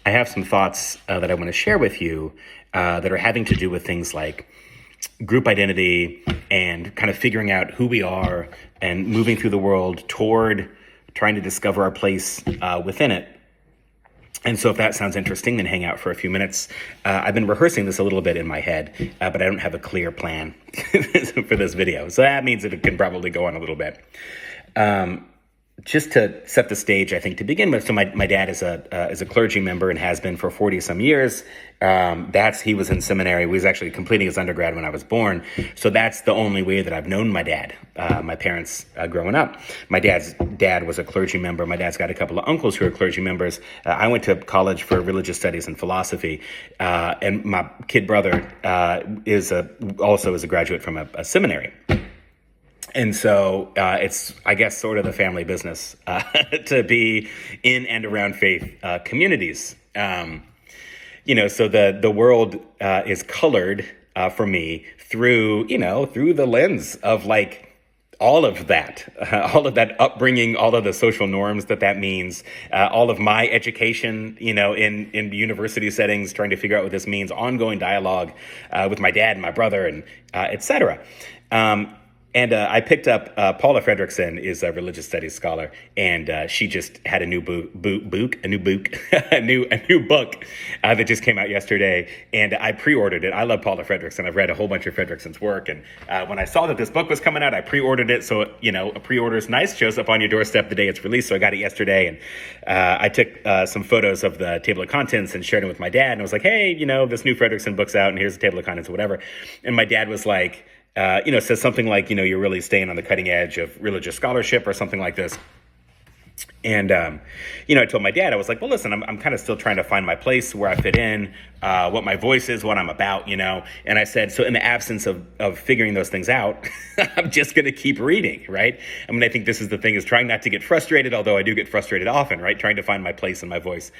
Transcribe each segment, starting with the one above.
I have some thoughts that I want to share with you that are having to do with things like group identity and kind of figuring out who we are and moving through the world toward trying to discover our place within it. And so if that sounds interesting, then hang out for a few minutes. I've been rehearsing this a little bit in my head, but I don't have a clear plan for this video. So that means that it can probably go on a little bit. Just to set the stage, I think to begin with, so my dad is a clergy member and has been for 40 some years. He was in seminary. He was actually completing his undergrad when I was born. So that's the only way that I've known my dad, my parents growing up. My dad's dad was a clergy member. My dad's got a couple of uncles who are clergy members. I went to college for religious studies and philosophy. And my kid brother also is a graduate from a seminary. And so it's, I guess, sort of the family business to be in and around faith communities. So the world is colored for me through the lens of like all of that upbringing, all of the social norms that means, all of my education, in university settings, trying to figure out what this means, ongoing dialogue with my dad and my brother and et cetera. And I picked up Paula Fredrickson is a religious studies scholar, and she just had a new book that just came out yesterday, and I pre-ordered it. I love Paula Fredrickson. I've read a whole bunch of Fredrickson's work, and when I saw that this book was coming out, I pre-ordered it. So a pre-order is nice, shows up on your doorstep the day it's released. So I got it yesterday, and I took some photos of the table of contents and shared it with my dad, and I was like, hey, this new Fredrickson book's out, and here's the table of contents or whatever. And my dad was like, says something like, you're really staying on the cutting edge of religious scholarship or something like this. And, I told my dad, I was like, well, listen, I'm kind of still trying to find my place, where I fit in, what my voice is, what I'm about, And I said, so in the absence of figuring those things out, I'm just going to keep reading, right? I mean, I think this is the thing, is trying not to get frustrated, although I do get frustrated often, right? Trying to find my place and my voice.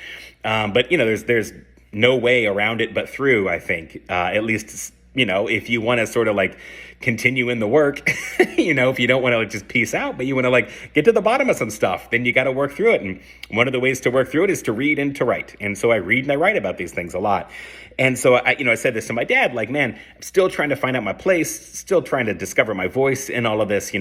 But, there's no way around it but through, I think, at least, if you want to sort of like continue in the work, if you don't want to just peace out, but you want to like get to the bottom of some stuff, then you got to work through it. And one of the ways to work through it is to read and to write. And so I read and I write about these things a lot. And so I said this to my dad, like, man, I'm still trying to find out my place, still trying to discover my voice in all of this,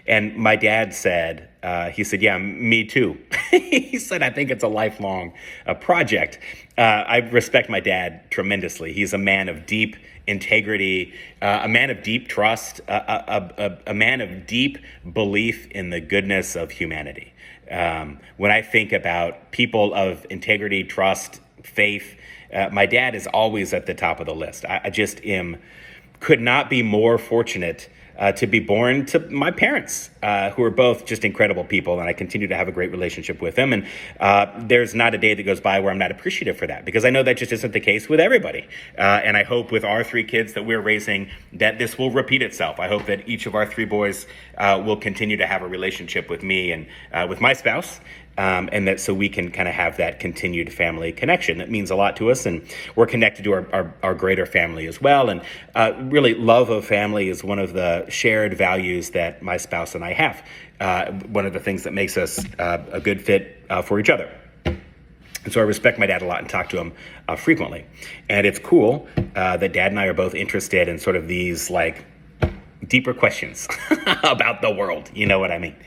And my dad said, he said, yeah, me too. He said, I think it's a lifelong project. I respect my dad tremendously. He's a man of deep integrity, a man of deep trust, a man of deep belief in the goodness of humanity. When I think about people of integrity, trust, faith, my dad is always at the top of the list. I just could not be more fortunate to be born to my parents, who are both just incredible people, and I continue to have a great relationship with them. And there's not a day that goes by where I'm not appreciative for that, because I know that just isn't the case with everybody. And I hope with our three kids that we're raising that this will repeat itself. I hope that each of our three boys will continue to have a relationship with me and with my spouse. And that so we can kind of have that continued family connection. That means a lot to us, and we're connected to our greater family as well. And really, love of family is one of the shared values that my spouse and I have. One of the things that makes us a good fit for each other. And so I respect my dad a lot and talk to him frequently. And it's cool that Dad and I are both interested in sort of these like deeper questions about the world. You know what I mean?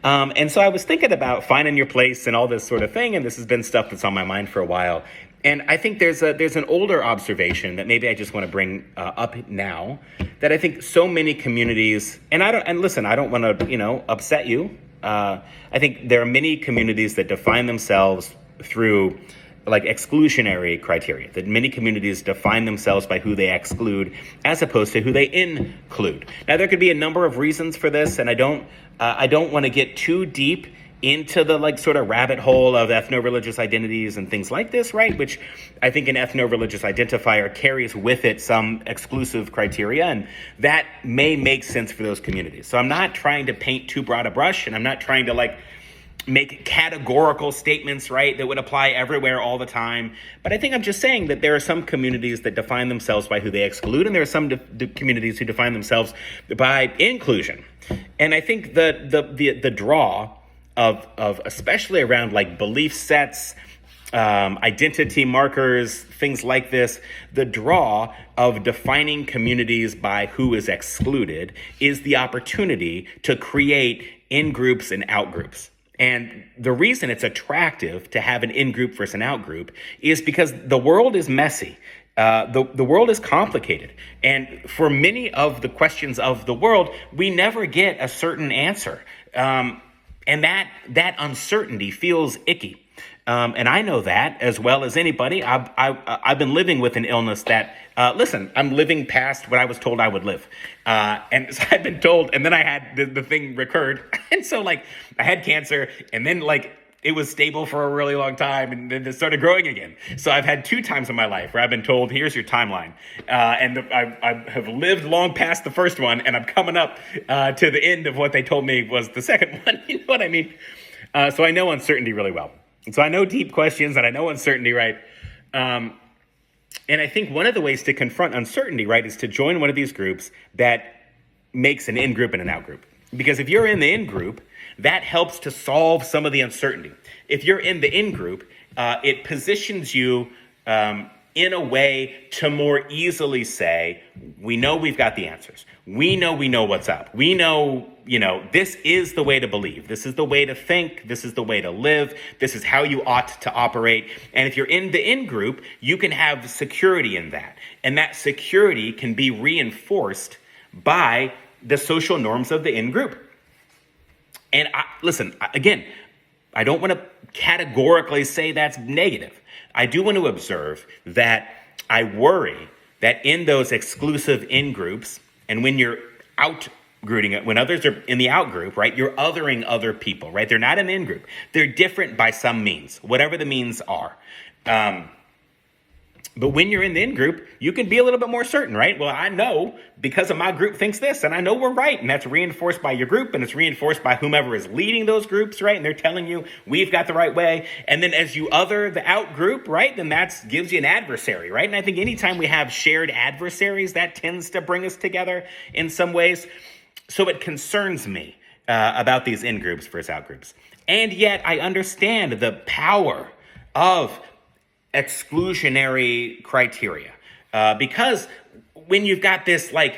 And so I was thinking about finding your place and all this sort of thing. And this has been stuff that's on my mind for a while. And I think there's an older observation that maybe I just want to bring up now, that I think so many communities, and I don't want to, upset you. I think there are many communities that define themselves through like exclusionary criteria, that many communities define themselves by who they exclude as opposed to who they include. Now, there could be a number of reasons for this, and I don't want to get too deep into the like sort of rabbit hole of ethno-religious identities and things like this, right? Which I think an ethno-religious identifier carries with it some exclusive criteria, and that may make sense for those communities. So I'm not trying to paint too broad a brush, and I'm not trying to like make categorical statements, right, that would apply everywhere all the time. But I think I'm just saying that there are some communities that define themselves by who they exclude, and there are some communities who define themselves by inclusion. And I think the draw of especially around like belief sets identity markers, things like this. The draw of defining communities by who is excluded is the opportunity to create in-groups and out-groups. And the reason it's attractive to have an in-group versus an out-group is because the world is messy. The world is complicated. And for many of the questions of the world, we never get a certain answer. And that uncertainty feels icky. And I know that as well as anybody. I've been living with an illness that, listen, I'm living past what I was told I would live. And so I've been told, and then I had the thing recurred. And so like I had cancer, and then like it was stable for a really long time, and then it started growing again. So I've had 2 times in my life where I've been told, here's your timeline. I have lived long past the first one, and I'm coming up to the end of what they told me was the second one. You know what I mean? So I know uncertainty really well. And so I know deep questions, and I know uncertainty, right? And I think one of the ways to confront uncertainty, right, is to join one of these groups that makes an in-group and an out-group. Because if you're in the in-group, that helps to solve some of the uncertainty. If you're in the in-group, it positions you in a way to more easily say, we know we've got the answers. We know what's up. We know, this is the way to believe. This is the way to think. This is the way to live. This is how you ought to operate. And if you're in the in-group, you can have security in that. And that security can be reinforced by the social norms of the in-group. And listen, again, I don't want to categorically say that's negative. I do want to observe that I worry that in those exclusive in-groups, and when you're out-grouping it, when others are in the out-group, right, you're othering other people, right? They're not an in-group. They're different by some means, whatever the means are. But when you're in the in-group, you can be a little bit more certain, right? Well, I know because of my group thinks this, and I know we're right. And that's reinforced by your group, and it's reinforced by whomever is leading those groups, right? And they're telling you, we've got the right way. And then as you other the out-group, right, then that gives you an adversary, right? And I think anytime we have shared adversaries, that tends to bring us together in some ways. So it concerns me about these in-groups versus out-groups. And yet I understand the power of exclusionary criteria. Because when you've got this like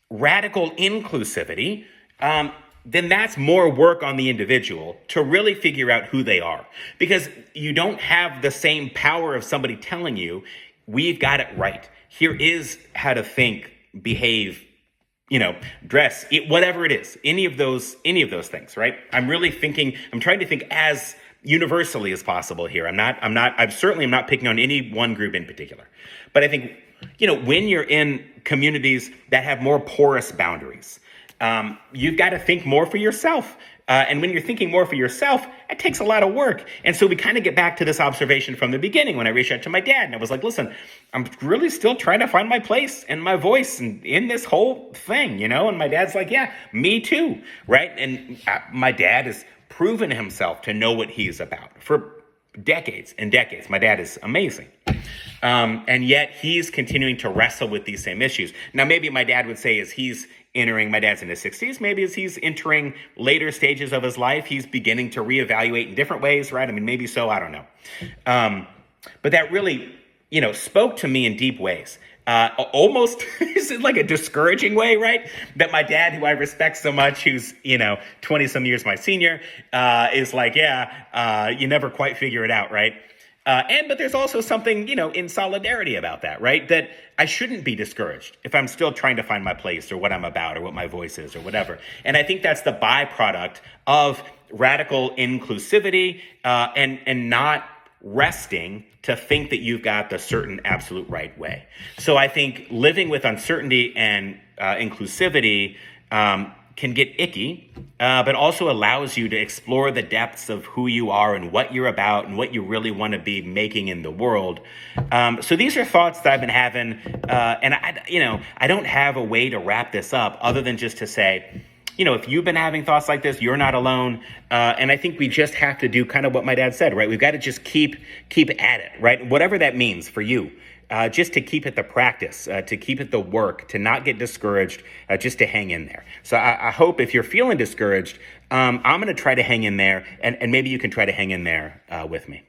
radical inclusivity, then that's more work on the individual to really figure out who they are. Because you don't have the same power of somebody telling you, we've got it right. Here is how to think, behave, dress, whatever it is, any of those things, right? I'm trying to think as universally as possible here. I certainly am not picking on any one group in particular. But I think, when you're in communities that have more porous boundaries, you've got to think more for yourself. And when you're thinking more for yourself, it takes a lot of work. And so we kind of get back to this observation from the beginning when I reached out to my dad and I was like, listen, I'm really still trying to find my place and my voice and in this whole thing, And my dad's like, yeah, me too, right? And my dad has proven himself to know what he's about for decades and decades. My dad is amazing. And yet he's continuing to wrestle with these same issues. Now, maybe my dad would say my dad's in his 60s, maybe as he's entering later stages of his life, he's beginning to reevaluate in different ways, right? I mean, maybe so, I don't know. But that really, spoke to me in deep ways. Almost like a discouraging way, right? That my dad, who I respect so much, who's, 20 some years my senior, is like, you never quite figure it out, right? But there's also something, in solidarity about that, right? That I shouldn't be discouraged if I'm still trying to find my place or what I'm about or what my voice is or whatever. And I think that's the byproduct of radical inclusivity, and not resting to think that you've got the certain absolute right way. So I think living with uncertainty and inclusivity can get icky, but also allows you to explore the depths of who you are and what you're about and what you really want to be making in the world. So these are thoughts that I've been having, and I don't have a way to wrap this up other than just to say, if you've been having thoughts like this, you're not alone. And I think we just have to do kind of what my dad said, right? We've got to just keep at it, right? Whatever that means for you, just to keep it the practice, to keep it the work, to not get discouraged, just to hang in there. So I hope if you're feeling discouraged, I'm going to try to hang in there, and maybe you can try to hang in there with me.